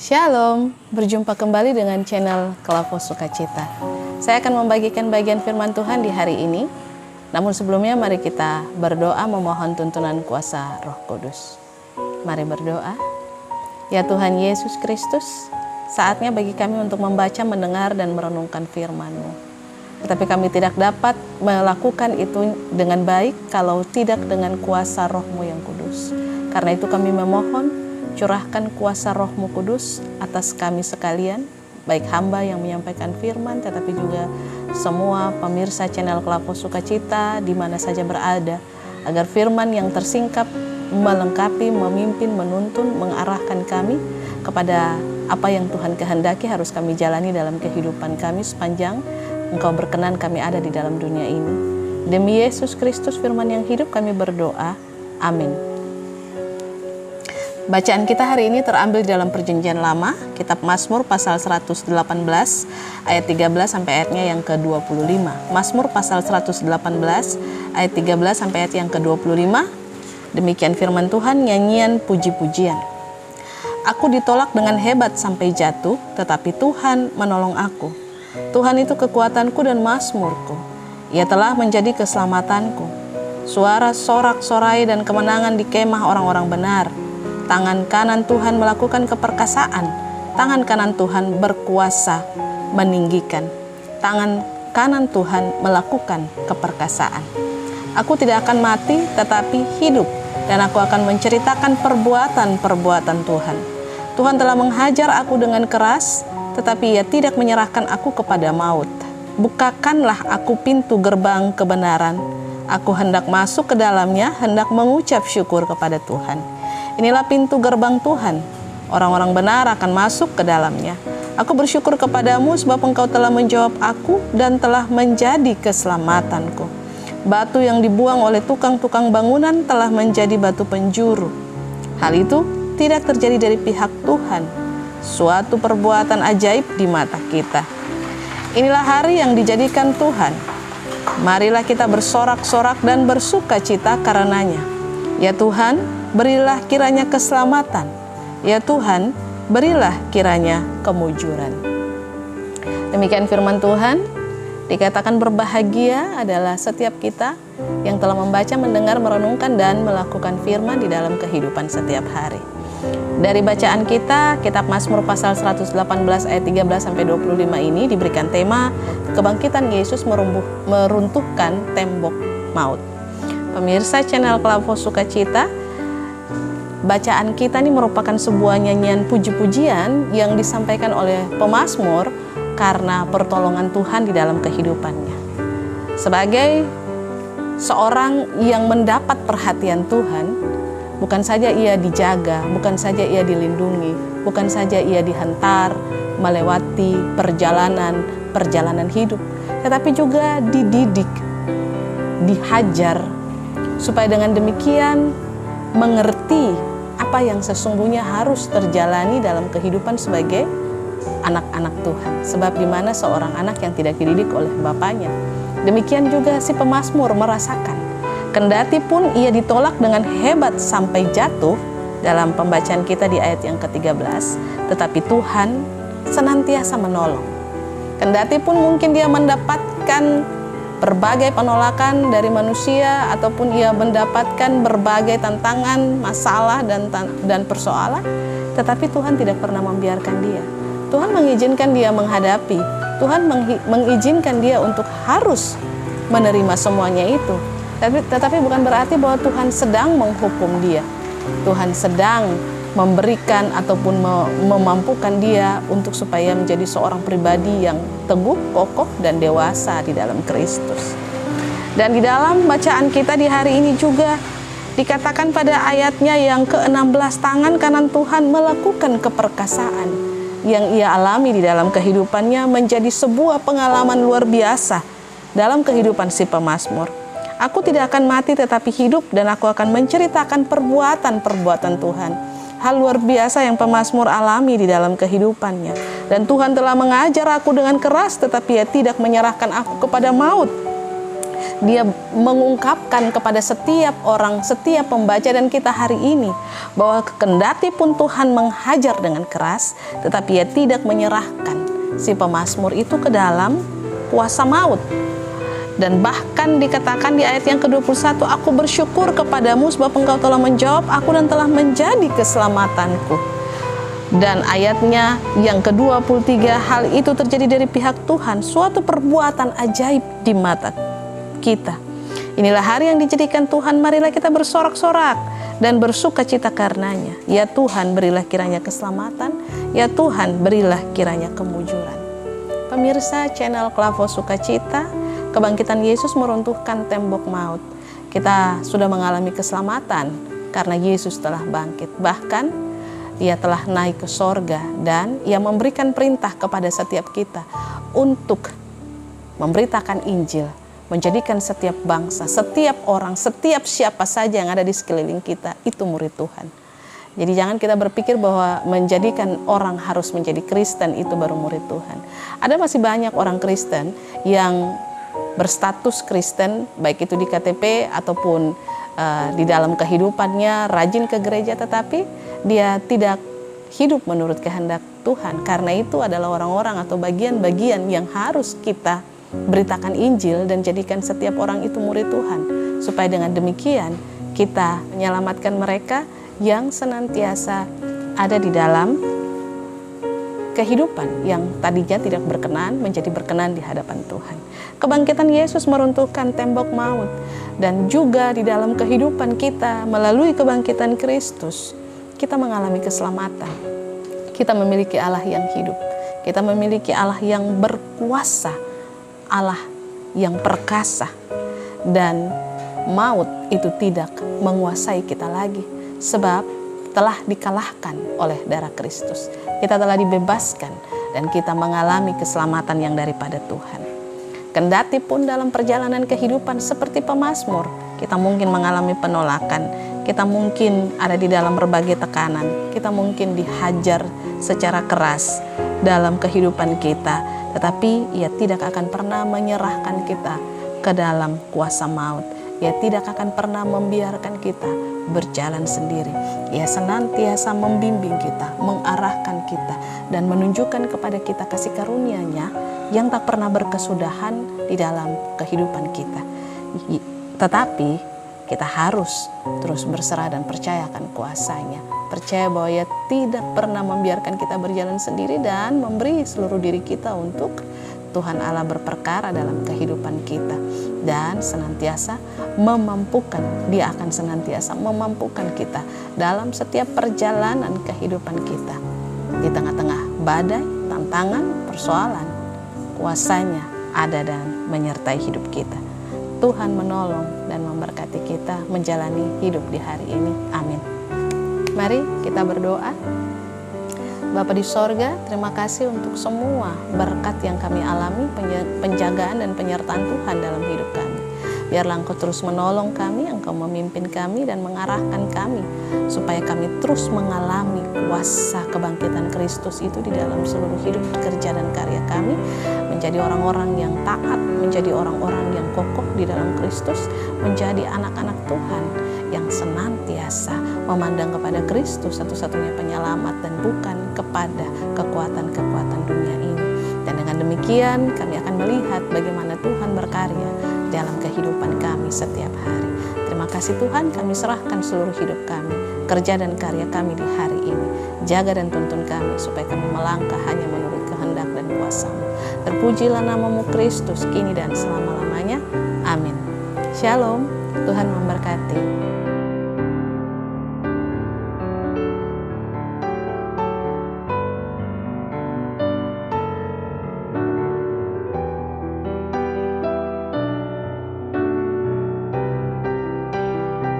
Shalom, berjumpa kembali dengan channel Kelapo Sukacita. Saya akan membagikan bagian firman Tuhan di hari ini. Namun sebelumnya mari kita berdoa memohon tuntunan kuasa Roh Kudus. Mari berdoa. Ya Tuhan Yesus Kristus, saatnya bagi kami untuk membaca, mendengar, dan merenungkan firman-Mu. Tetapi kami tidak dapat melakukan itu dengan baik kalau tidak dengan kuasa Roh-Mu yang kudus. Karena itu kami memohon, curahkan kuasa Roh-Mu Kudus atas kami sekalian, baik hamba yang menyampaikan firman, tetapi juga semua pemirsa channel Kelapo Sukacita di mana saja berada, agar firman yang tersingkap melengkapi, memimpin, menuntun, mengarahkan kami kepada apa yang Tuhan kehendaki harus kami jalani dalam kehidupan kami sepanjang Engkau berkenan kami ada di dalam dunia ini. Demi Yesus Kristus firman yang hidup kami berdoa. Amin. Bacaan kita hari ini terambil di dalam Perjanjian Lama, Kitab Mazmur pasal 118 ayat 13 sampai ayatnya yang ke-25. Mazmur pasal 118 ayat 13 sampai ayat yang ke-25. Demikian firman Tuhan, nyanyian puji-pujian. Aku ditolak dengan hebat sampai jatuh, tetapi Tuhan menolong aku. Tuhan itu kekuatanku dan mazmurku. Ia telah menjadi keselamatanku. Suara sorak-sorai dan kemenangan di kemah orang-orang benar. Tangan kanan Tuhan melakukan keperkasaan. Tangan kanan Tuhan berkuasa meninggikan. Tangan kanan Tuhan melakukan keperkasaan. Aku tidak akan mati tetapi hidup, dan aku akan menceritakan perbuatan-perbuatan Tuhan. Tuhan telah menghajar aku dengan keras, tetapi Ia tidak menyerahkan aku kepada maut. Bukakanlah aku pintu gerbang kebenaran. Aku hendak masuk ke dalamnya, hendak mengucap syukur kepada Tuhan. Inilah pintu gerbang Tuhan. Orang-orang benar akan masuk ke dalamnya. Aku bersyukur kepadamu sebab Engkau telah menjawab aku dan telah menjadi keselamatanku. Batu yang dibuang oleh tukang-tukang bangunan telah menjadi batu penjuru. Hal itu tidak terjadi dari pihak Tuhan. Suatu perbuatan ajaib di mata kita. Inilah hari yang dijadikan Tuhan. Marilah kita bersorak-sorak dan bersuka cita karenanya. Ya Tuhan, berilah kiranya keselamatan. Ya Tuhan, berilah kiranya kemujuran. Demikian firman Tuhan. Dikatakan berbahagia adalah setiap kita yang telah membaca, mendengar, merenungkan, dan melakukan firman di dalam kehidupan setiap hari. Dari bacaan kita, Kitab Mazmur pasal 118 ayat 13-25 ini diberikan tema kebangkitan Yesus meruntuhkan tembok maut. Pemirsa channel Kelapo Sukacita, bacaan kita ini merupakan sebuah nyanyian puji-pujian yang disampaikan oleh pemazmur karena pertolongan Tuhan di dalam kehidupannya. Sebagai seorang yang mendapat perhatian Tuhan, bukan saja ia dijaga, bukan saja ia dilindungi, bukan saja ia dihantar melewati perjalanan hidup, tetapi juga dididik, dihajar, supaya dengan demikian mengerti apa yang sesungguhnya harus terjalani dalam kehidupan sebagai anak-anak Tuhan. Sebab di mana seorang anak yang tidak dididik oleh bapaknya, demikian juga si pemazmur merasakan. Kendati pun ia ditolak dengan hebat sampai jatuh dalam pembacaan kita di ayat yang ke-13, tetapi Tuhan senantiasa menolong. Kendati pun mungkin dia mendapatkan berbagai penolakan dari manusia, ataupun ia mendapatkan berbagai tantangan, masalah, dan persoalan, tetapi Tuhan tidak pernah membiarkan dia. Tuhan mengizinkan dia menghadapi, Tuhan mengizinkan dia untuk harus menerima semuanya itu. Tetapi bukan berarti bahwa Tuhan sedang menghukum dia. Tuhan sedang memberikan ataupun memampukan dia untuk supaya menjadi seorang pribadi yang teguh, kokoh, dan dewasa di dalam Kristus. Dan di dalam bacaan kita di hari ini juga dikatakan pada ayatnya yang ke-16, tangan kanan Tuhan melakukan keperkasaan yang ia alami di dalam kehidupannya menjadi sebuah pengalaman luar biasa dalam kehidupan si pemazmur. Aku tidak akan mati tetapi hidup, dan aku akan menceritakan perbuatan-perbuatan Tuhan. Hal luar biasa yang pemazmur alami di dalam kehidupannya. Dan Tuhan telah mengajar aku dengan keras, tetapi Ia tidak menyerahkan aku kepada maut. Dia mengungkapkan kepada setiap orang, setiap pembaca dan kita hari ini, bahwa kendati pun Tuhan menghajar dengan keras, tetapi Ia tidak menyerahkan si pemazmur itu ke dalam kuasa maut. Dan bahkan dikatakan di ayat yang ke-21, aku bersyukur kepadamu sebab engkau telah menjawab aku dan telah menjadi keselamatanku. Dan ayatnya yang ke-23, hal itu terjadi dari pihak Tuhan, suatu perbuatan ajaib di mata kita. Inilah hari yang dijadikan Tuhan, marilah kita bersorak-sorak dan bersuka cita karenanya. Ya Tuhan, berilah kiranya keselamatan, ya Tuhan, berilah kiranya kemujuran. Pemirsa channel Klavo Sukacita, kebangkitan Yesus meruntuhkan tembok maut. Kita sudah mengalami keselamatan karena Yesus telah bangkit. Bahkan Ia telah naik ke sorga dan Ia memberikan perintah kepada setiap kita untuk memberitakan Injil, menjadikan setiap bangsa, setiap orang, setiap siapa saja yang ada di sekeliling kita itu murid Tuhan. Jadi jangan kita berpikir bahwa menjadikan orang harus menjadi Kristen itu baru murid Tuhan. Ada masih banyak orang Kristen yang berstatus Kristen, baik itu di KTP ataupun di dalam kehidupannya rajin ke gereja, tetapi dia tidak hidup menurut kehendak Tuhan. Karena itu adalah orang-orang atau bagian-bagian yang harus kita beritakan Injil dan jadikan setiap orang itu murid Tuhan, supaya dengan demikian kita menyelamatkan mereka yang senantiasa ada di dalam kehidupan yang tadinya tidak berkenan menjadi berkenan di hadapan Tuhan. Kebangkitan Yesus meruntuhkan tembok maut, dan juga di dalam kehidupan kita melalui kebangkitan Kristus kita mengalami keselamatan. Kita memiliki Allah yang hidup, kita memiliki Allah yang berkuasa, Allah yang perkasa, dan maut itu tidak menguasai kita lagi, sebab telah dikalahkan oleh darah Kristus. Kita telah dibebaskan dan kita mengalami keselamatan yang daripada Tuhan. Kendati pun dalam perjalanan kehidupan seperti pemazmur, kita mungkin mengalami penolakan, kita mungkin ada di dalam berbagai tekanan, kita mungkin dihajar secara keras dalam kehidupan kita, tetapi Ia tidak akan pernah menyerahkan kita ke dalam kuasa maut. Ia tidak akan pernah membiarkan kita berjalan sendiri. Ia senantiasa membimbing kita, mengarahkan kita, dan menunjukkan kepada kita kasih karunia-Nya yang tak pernah berkesudahan di dalam kehidupan kita. Tetapi kita harus terus berserah dan percayakan kuasa-Nya. Percaya bahwa Ia tidak pernah membiarkan kita berjalan sendiri dan memberi seluruh diri kita untuk Tuhan Allah berperkara dalam kehidupan kita, dan senantiasa memampukan, Dia akan senantiasa memampukan kita dalam setiap perjalanan kehidupan kita. Di tengah-tengah badai, tantangan, persoalan, kuasa-Nya ada dan menyertai hidup kita. Tuhan menolong dan memberkati kita menjalani hidup di hari ini. Amin. Mari kita berdoa. Bapa di sorga, terima kasih untuk semua berkat yang kami alami, penjagaan dan penyertaan Tuhan dalam hidup kami. Biarlah Engkau terus menolong kami, Engkau memimpin kami dan mengarahkan kami, supaya kami terus mengalami kuasa kebangkitan Kristus itu di dalam seluruh hidup, kerja dan karya kami, menjadi orang-orang yang taat, menjadi orang-orang yang kokoh di dalam Kristus, menjadi anak-anak Tuhan yang senantiasa memandang kepada Kristus satu-satunya penyelamat dan bukan kepada kekuatan-kekuatan dunia ini. Dan dengan demikian kami akan melihat bagaimana Tuhan berkarya dalam kehidupan kami setiap hari. Terima kasih Tuhan, kami serahkan seluruh hidup kami, kerja dan karya kami di hari ini. Jaga dan tuntun kami supaya kami melangkah hanya menurut kehendak dan kuasa-Mu. Terpujilah nama-Mu Kristus kini dan selama-lamanya. Amin. Shalom, Tuhan memberkati.